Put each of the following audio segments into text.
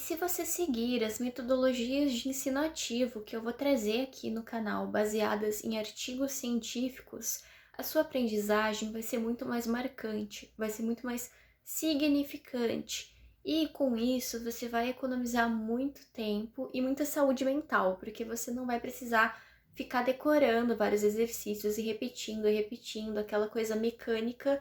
se você seguir as metodologias de ensino ativo que eu vou trazer aqui no canal, baseadas em artigos científicos, a sua aprendizagem vai ser muito mais marcante, vai ser muito mais significante. E com isso você vai economizar muito tempo e muita saúde mental, porque você não vai precisar ficar decorando vários exercícios e repetindo aquela coisa mecânica,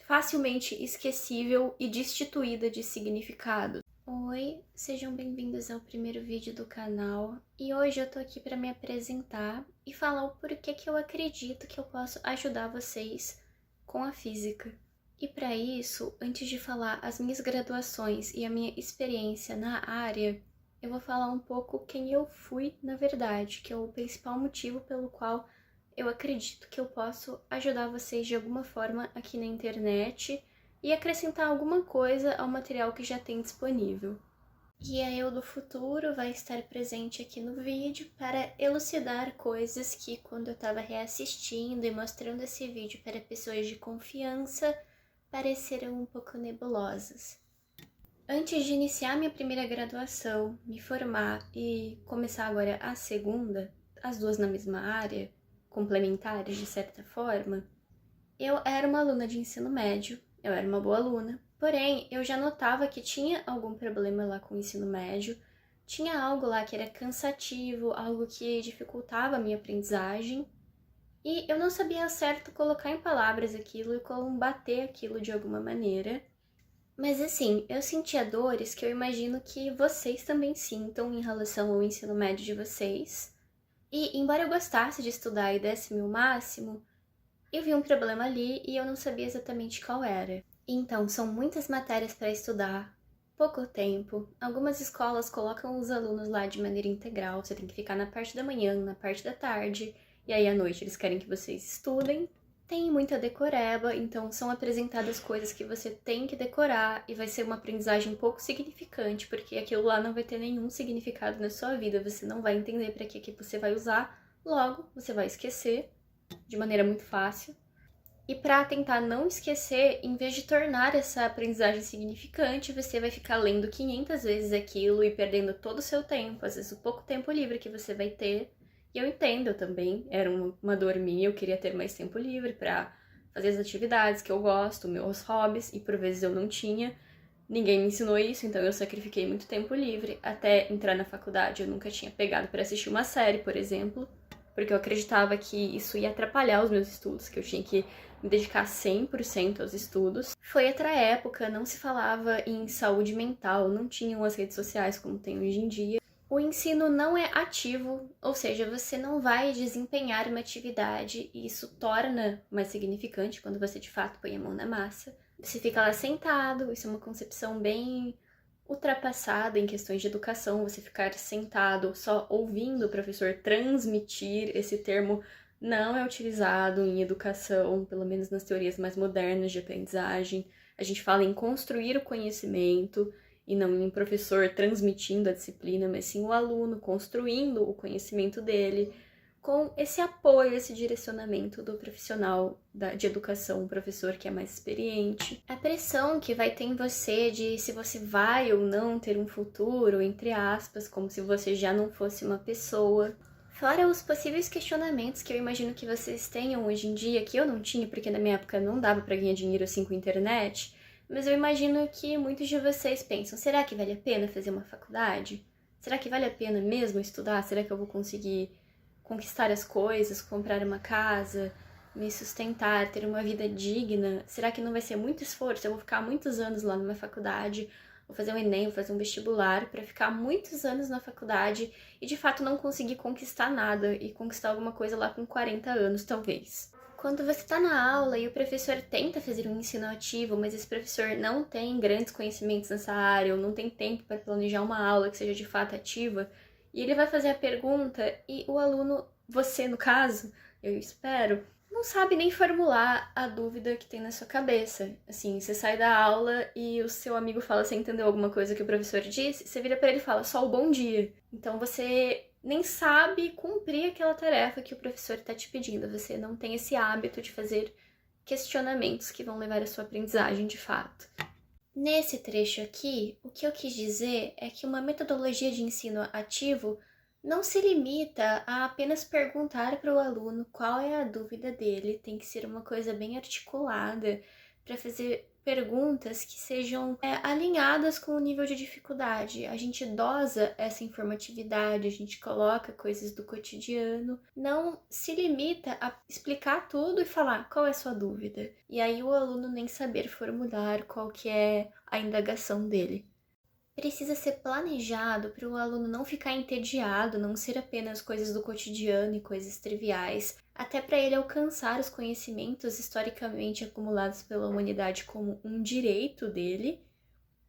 facilmente esquecível e destituída de significado. Oi, sejam bem-vindos ao primeiro vídeo do canal e hoje eu tô aqui para me apresentar e falar o porquê que eu acredito que eu posso ajudar vocês com a física. E para isso, antes de falar as minhas graduações e a minha experiência na área, eu vou falar um pouco quem eu fui na verdade, que é o principal motivo pelo qual eu acredito que eu posso ajudar vocês de alguma forma aqui na internet e acrescentar alguma coisa ao material que já tem disponível. E a eu do futuro vai estar presente aqui no vídeo para elucidar coisas que, quando eu estava reassistindo e mostrando esse vídeo para pessoas de confiança, pareceram um pouco nebulosas. Antes de iniciar minha primeira graduação, me formar e começar agora a segunda, as duas na mesma área, complementares de certa forma, eu era uma aluna de ensino médio, eu era uma boa aluna, porém eu já notava que tinha algum problema lá com o ensino médio, tinha algo lá que era cansativo, algo que dificultava a minha aprendizagem, e eu não sabia ao certo colocar em palavras aquilo e combater aquilo de alguma maneira. Mas assim, eu sentia dores que eu imagino que vocês também sintam em relação ao ensino médio de vocês. E embora eu gostasse de estudar e desse meu máximo, eu vi um problema ali e eu não sabia exatamente qual era. Então, são muitas matérias para estudar, pouco tempo. Algumas escolas colocam os alunos lá de maneira integral, você tem que ficar na parte da manhã, na parte da tarde, e aí à noite eles querem que vocês estudem. Tem muita decoreba, então são apresentadas coisas que você tem que decorar e vai ser uma aprendizagem pouco significante, porque aquilo lá não vai ter nenhum significado na sua vida, você não vai entender para que você vai usar, logo você vai esquecer de maneira muito fácil. E para tentar não esquecer, em vez de tornar essa aprendizagem significante, você vai ficar lendo 500 vezes aquilo e perdendo todo o seu tempo, às vezes o pouco tempo livre que você vai ter. E eu entendo também, era uma dor minha, eu queria ter mais tempo livre para fazer as atividades que eu gosto, meus hobbies, e por vezes eu não tinha. Ninguém me ensinou isso, então eu sacrifiquei muito tempo livre. Até entrar na faculdade eu nunca tinha pegado para assistir uma série, por exemplo, porque eu acreditava que isso ia atrapalhar os meus estudos, que eu tinha que me dedicar 100% aos estudos. Foi outra época, não se falava em saúde mental, não tinham as redes sociais como tem hoje em dia. O ensino não é ativo, ou seja, você não vai desempenhar uma atividade e isso torna mais significante quando você de fato põe a mão na massa. Você fica lá sentado, isso é uma concepção bem ultrapassada em questões de educação, você ficar sentado só ouvindo o professor transmitir. Esse termo não é utilizado em educação, pelo menos nas teorias mais modernas de aprendizagem. A gente fala em construir o conhecimento, e não em um professor transmitindo a disciplina, mas sim o aluno construindo o conhecimento dele, com esse apoio, esse direcionamento do profissional de educação, um professor que é mais experiente. A pressão que vai ter em você de se você vai ou não ter um futuro, entre aspas, como se você já não fosse uma pessoa. Fora os possíveis questionamentos que eu imagino que vocês tenham hoje em dia, que eu não tinha, porque na minha época não dava para ganhar dinheiro assim com a internet, mas eu imagino que muitos de vocês pensam, será que vale a pena fazer uma faculdade? Será que vale a pena mesmo estudar? Será que eu vou conseguir conquistar as coisas, comprar uma casa, me sustentar, ter uma vida digna? Será que não vai ser muito esforço? Eu vou ficar muitos anos lá numa faculdade, vou fazer um Enem, vou fazer um vestibular para ficar muitos anos na faculdade e de fato não conseguir conquistar nada e conquistar alguma coisa lá com 40 anos, talvez. Quando você está na aula e o professor tenta fazer um ensino ativo, mas esse professor não tem grandes conhecimentos nessa área, ou não tem tempo para planejar uma aula que seja de fato ativa, e ele vai fazer a pergunta e o aluno, você no caso, eu espero, não sabe nem formular a dúvida que tem na sua cabeça. Assim, você sai da aula e o seu amigo fala, você entendeu alguma coisa que o professor disse? Você vira para ele e fala, só o bom dia. Então você nem sabe cumprir aquela tarefa que o professor está te pedindo. Você não tem esse hábito de fazer questionamentos que vão levar à sua aprendizagem de fato. Nesse trecho aqui, o que eu quis dizer é que uma metodologia de ensino ativo não se limita a apenas perguntar para o aluno qual é a dúvida dele, tem que ser uma coisa bem articulada para fazer perguntas que sejam alinhadas com o nível de dificuldade. A gente dosa essa informatividade, a gente coloca coisas do cotidiano, não se limita a explicar tudo e falar qual é a sua dúvida. E aí o aluno nem saber formular qual que é a indagação dele. Precisa ser planejado para o aluno não ficar entediado, não ser apenas coisas do cotidiano e coisas triviais, até para ele alcançar os conhecimentos historicamente acumulados pela humanidade como um direito dele.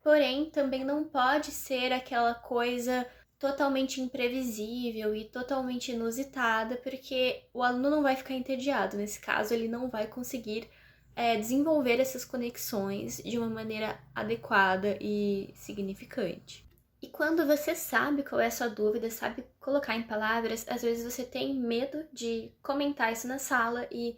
Porém, também não pode ser aquela coisa totalmente imprevisível e totalmente inusitada, porque o aluno não vai ficar entediado. Nesse caso, ele não vai conseguir desenvolver essas conexões de uma maneira adequada e significante. E quando você sabe qual é a sua dúvida, sabe colocar em palavras, às vezes você tem medo de comentar isso na sala e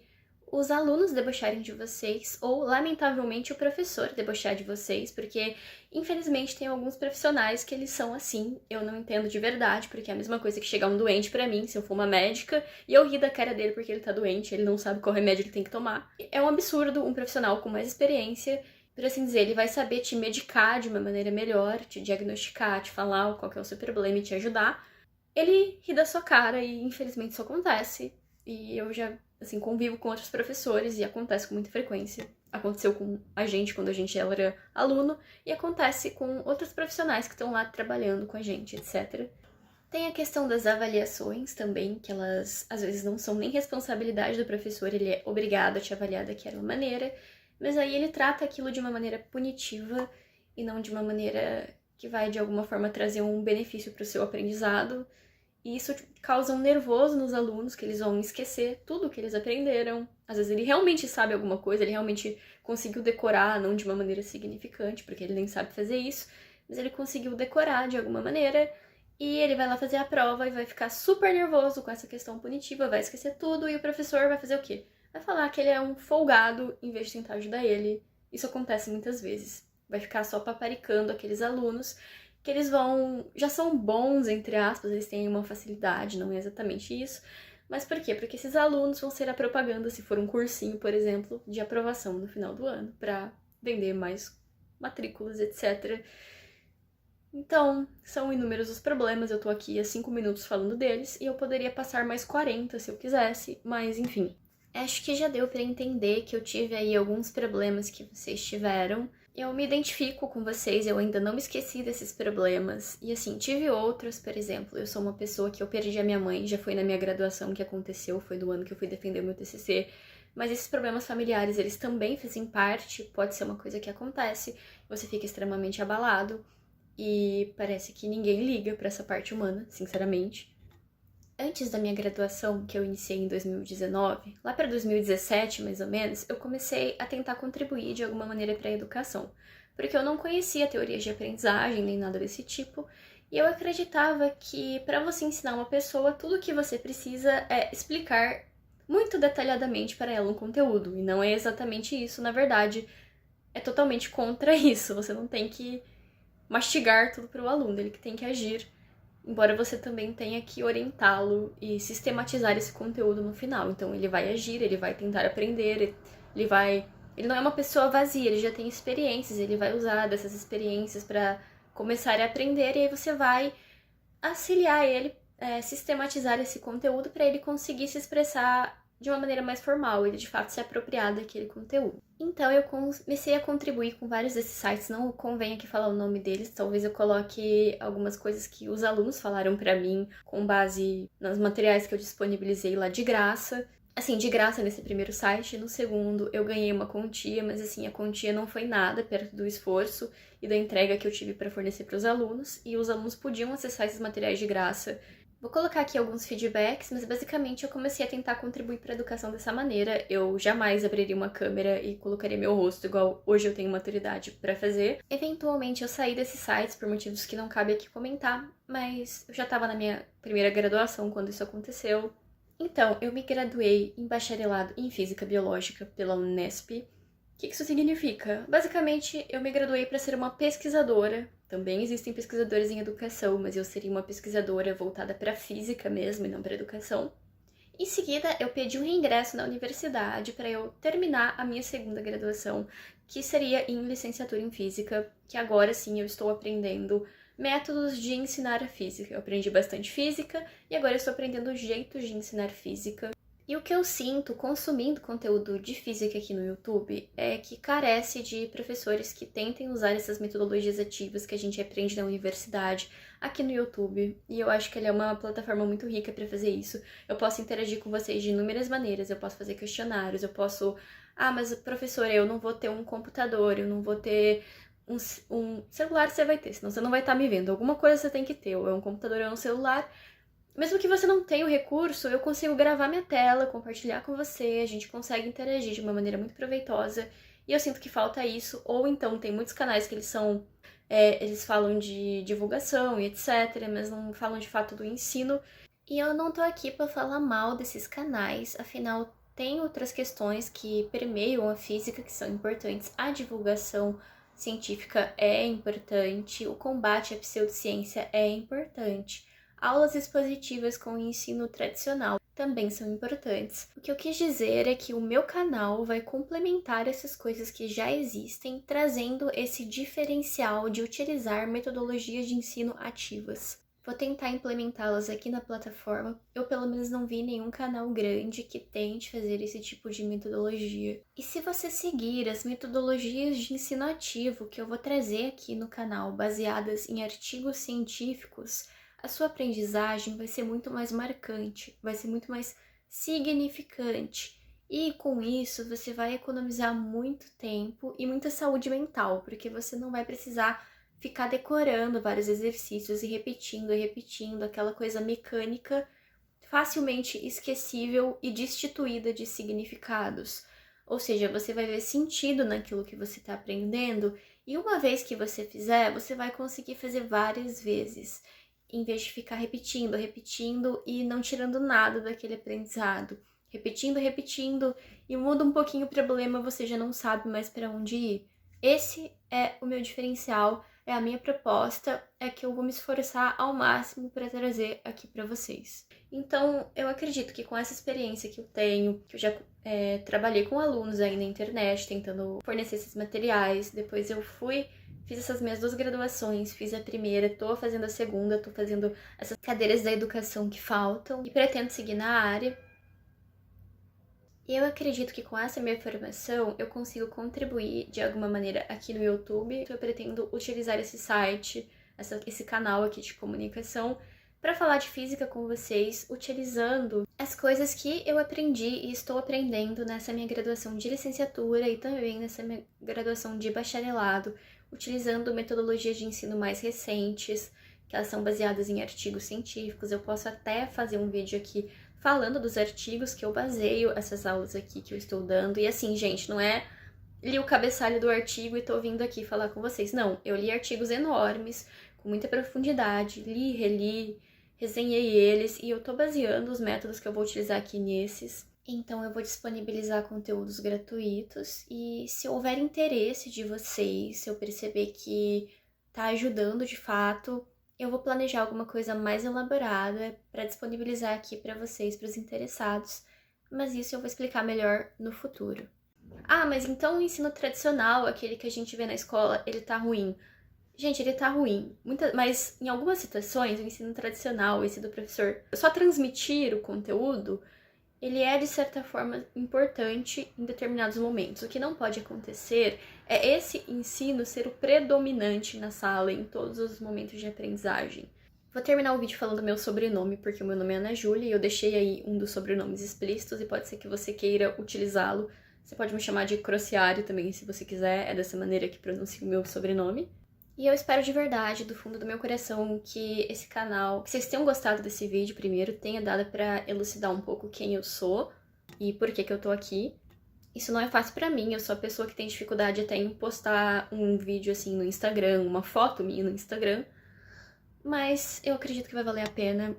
os alunos debocharem de vocês, ou lamentavelmente o professor debochar de vocês, porque infelizmente tem alguns profissionais que eles são assim, eu não entendo de verdade, porque é a mesma coisa que chegar um doente pra mim, se eu for uma médica, e eu rir da cara dele porque ele tá doente, ele não sabe qual remédio ele tem que tomar. É um absurdo um profissional com mais experiência, por assim dizer, ele vai saber te medicar de uma maneira melhor, te diagnosticar, te falar qual que é o seu problema e te ajudar. Ele ri da sua cara e infelizmente isso acontece. E eu já, assim, convivo com outros professores e acontece com muita frequência. Aconteceu com a gente quando a gente era aluno e acontece com outros profissionais que estão lá trabalhando com a gente, etc. Tem a questão das avaliações também, que elas às vezes não são nem responsabilidade do professor, ele é obrigado a te avaliar daquela maneira, mas aí ele trata aquilo de uma maneira punitiva e não de uma maneira que vai de alguma forma trazer um benefício para o seu aprendizado. E isso causa um nervoso nos alunos, que eles vão esquecer tudo que eles aprenderam. Às vezes ele realmente sabe alguma coisa, ele realmente conseguiu decorar, não de uma maneira significante, porque ele nem sabe fazer isso, mas ele conseguiu decorar de alguma maneira, e ele vai lá fazer a prova e vai ficar super nervoso com essa questão punitiva, vai esquecer tudo, e o professor vai fazer o quê? Vai falar que ele é um folgado em vez de tentar ajudar ele. Isso acontece muitas vezes. Vai ficar só paparicando aqueles alunos que eles já são bons, entre aspas, eles têm uma facilidade, não é exatamente isso. Mas por quê? Porque esses alunos vão ser a propaganda, se for um cursinho, por exemplo, de aprovação no final do ano, para vender mais matrículas, etc. Então, são inúmeros os problemas, eu tô aqui há 5 minutos falando deles, e eu poderia passar mais 40 se eu quisesse, mas enfim. Acho que já deu para entender que eu tive aí alguns problemas que vocês tiveram. Eu me identifico com vocês, eu ainda não me esqueci desses problemas. E assim, tive outros, por exemplo, eu sou uma pessoa que eu perdi a minha mãe, já foi na minha graduação que aconteceu, foi do ano que eu fui defender o meu TCC. Mas esses problemas familiares, eles também fazem parte, pode ser uma coisa que acontece, você fica extremamente abalado e parece que ninguém liga para essa parte humana, sinceramente. Antes da minha graduação, que eu iniciei em 2019, lá para 2017 mais ou menos, eu comecei a tentar contribuir de alguma maneira para a educação, porque eu não conhecia teorias de aprendizagem nem nada desse tipo, e eu acreditava que para você ensinar uma pessoa, tudo o que você precisa é explicar muito detalhadamente para ela um conteúdo, e não é exatamente isso, na verdade, é totalmente contra isso, você não tem que mastigar tudo para o aluno, ele que tem que agir, embora você também tenha que orientá-lo e sistematizar esse conteúdo no final. Então ele vai agir, ele vai tentar aprender, ele não é uma pessoa vazia, ele já tem experiências, ele vai usar dessas experiências para começar a aprender, e aí você vai auxiliar ele, sistematizar esse conteúdo para ele conseguir se expressar de uma maneira mais formal, ele de fato se apropriar daquele conteúdo. Então eu comecei a contribuir com vários desses sites, não convém aqui falar o nome deles, talvez eu coloque algumas coisas que os alunos falaram pra mim com base nos materiais que eu disponibilizei lá de graça. Assim, de graça nesse primeiro site, no segundo eu ganhei uma quantia, mas assim, a quantia não foi nada perto do esforço e da entrega que eu tive para fornecer para os alunos, e os alunos podiam acessar esses materiais de graça. Vou colocar aqui alguns feedbacks, mas basicamente eu comecei a tentar contribuir para a educação dessa maneira. Eu jamais abriria uma câmera e colocaria meu rosto igual hoje eu tenho maturidade para fazer. Eventualmente eu saí desses sites por motivos que não cabe aqui comentar, mas eu já estava na minha primeira graduação quando isso aconteceu. Então, eu me graduei em bacharelado em Física Biológica pela Unesp O que isso significa? Basicamente, eu me graduei para ser uma pesquisadora. Também existem pesquisadores em educação, mas eu seria uma pesquisadora voltada para física mesmo e não para educação. Em seguida, eu pedi um reingresso na universidade para eu terminar a minha segunda graduação, que seria em licenciatura em física, que agora sim eu estou aprendendo métodos de ensinar a física. Eu aprendi bastante física e agora eu estou aprendendo jeitos de ensinar física. E o que eu sinto consumindo conteúdo de física aqui no YouTube é que carece de professores que tentem usar essas metodologias ativas que a gente aprende na universidade aqui no YouTube. E eu acho que ele é uma plataforma muito rica para fazer isso. Eu posso interagir com vocês de inúmeras maneiras, eu posso fazer questionários, eu posso... Ah, mas professora, eu não vou ter um computador, eu não vou ter um celular, você vai ter, senão você não vai estar me vendo. Alguma coisa você tem que ter, ou é um computador ou é um celular. Mesmo que você não tenha o recurso, eu consigo gravar minha tela, compartilhar com você, a gente consegue interagir de uma maneira muito proveitosa. E eu sinto que falta isso, ou então tem muitos canais que eles falam de divulgação e etc, mas não falam de fato do ensino. E eu não tô aqui para falar mal desses canais, afinal tem outras questões que permeiam a física que são importantes. A divulgação científica é importante, o combate à pseudociência é importante. Aulas expositivas com o ensino tradicional também são importantes. O que eu quis dizer é que o meu canal vai complementar essas coisas que já existem, trazendo esse diferencial de utilizar metodologias de ensino ativas. Vou tentar implementá-las aqui na plataforma. Eu pelo menos não vi nenhum canal grande que tente fazer esse tipo de metodologia. E se você seguir as metodologias de ensino ativo que eu vou trazer aqui no canal, baseadas em artigos científicos, a sua aprendizagem vai ser muito mais marcante, vai ser muito mais significante. E com isso você vai economizar muito tempo e muita saúde mental, porque você não vai precisar ficar decorando vários exercícios e repetindo aquela coisa mecânica, facilmente esquecível e destituída de significados. Ou seja, você vai ver sentido naquilo que você está aprendendo e uma vez que você fizer, você vai conseguir fazer várias vezes, em vez de ficar repetindo e não tirando nada daquele aprendizado. Repetindo e muda um pouquinho o problema, você já não sabe mais para onde ir. Esse é o meu diferencial, é a minha proposta, é que eu vou me esforçar ao máximo para trazer aqui para vocês. Então, eu acredito que com essa experiência que eu tenho, que eu já trabalhei com alunos aí na internet, tentando fornecer esses materiais, depois eu fiz essas minhas 2 graduações, fiz a primeira, tô fazendo a segunda, tô fazendo essas cadeiras da educação que faltam e pretendo seguir na área. E eu acredito que com essa minha formação eu consigo contribuir de alguma maneira aqui no YouTube. Eu pretendo utilizar esse site, esse canal aqui de comunicação para falar de física com vocês, utilizando as coisas que eu aprendi e estou aprendendo nessa minha graduação de licenciatura e também nessa minha graduação de bacharelado, utilizando metodologias de ensino mais recentes, que elas são baseadas em artigos científicos. Eu posso até fazer um vídeo aqui falando dos artigos que eu baseio essas aulas aqui que eu estou dando. E assim, gente, não é li o cabeçalho do artigo e tô vindo aqui falar com vocês. Não, eu li artigos enormes, com muita profundidade, li, reli, resenhei eles e eu tô baseando os métodos que eu vou utilizar aqui nesses. Então eu vou disponibilizar conteúdos gratuitos e se houver interesse de vocês, se eu perceber que tá ajudando de fato, eu vou planejar alguma coisa mais elaborada para disponibilizar aqui para vocês, para os interessados, mas isso eu vou explicar melhor no futuro. Ah, mas então o ensino tradicional, aquele que a gente vê na escola, ele tá ruim. Gente, ele tá ruim, mas em algumas situações, o ensino tradicional, esse do professor, só transmitir o conteúdo, ele é, de certa forma, importante em determinados momentos. O que não pode acontecer é esse ensino ser o predominante na sala, em todos os momentos de aprendizagem. Vou terminar o vídeo falando meu sobrenome, porque o meu nome é Ana Júlia, e eu deixei aí um dos sobrenomes explícitos, e pode ser que você queira utilizá-lo. Você pode me chamar de Crociário também, se você quiser, é dessa maneira que pronuncio o meu sobrenome. E eu espero de verdade, do fundo do meu coração, que esse canal, que vocês tenham gostado desse vídeo primeiro, tenha dado pra elucidar um pouco quem eu sou e por que eu tô aqui. Isso não é fácil pra mim, eu sou a pessoa que tem dificuldade até em postar um vídeo assim no Instagram, uma foto minha no Instagram, mas eu acredito que vai valer a pena.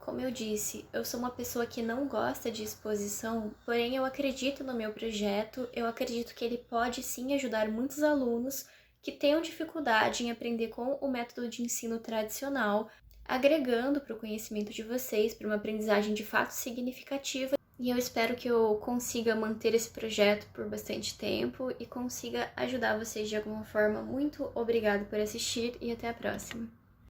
Como eu disse, eu sou uma pessoa que não gosta de exposição, porém eu acredito no meu projeto, eu acredito que ele pode sim ajudar muitos alunos que tenham dificuldade em aprender com o método de ensino tradicional, agregando para o conhecimento de vocês, para uma aprendizagem de fato significativa. E eu espero que eu consiga manter esse projeto por bastante tempo e consiga ajudar vocês de alguma forma. Muito obrigada por assistir e até a próxima!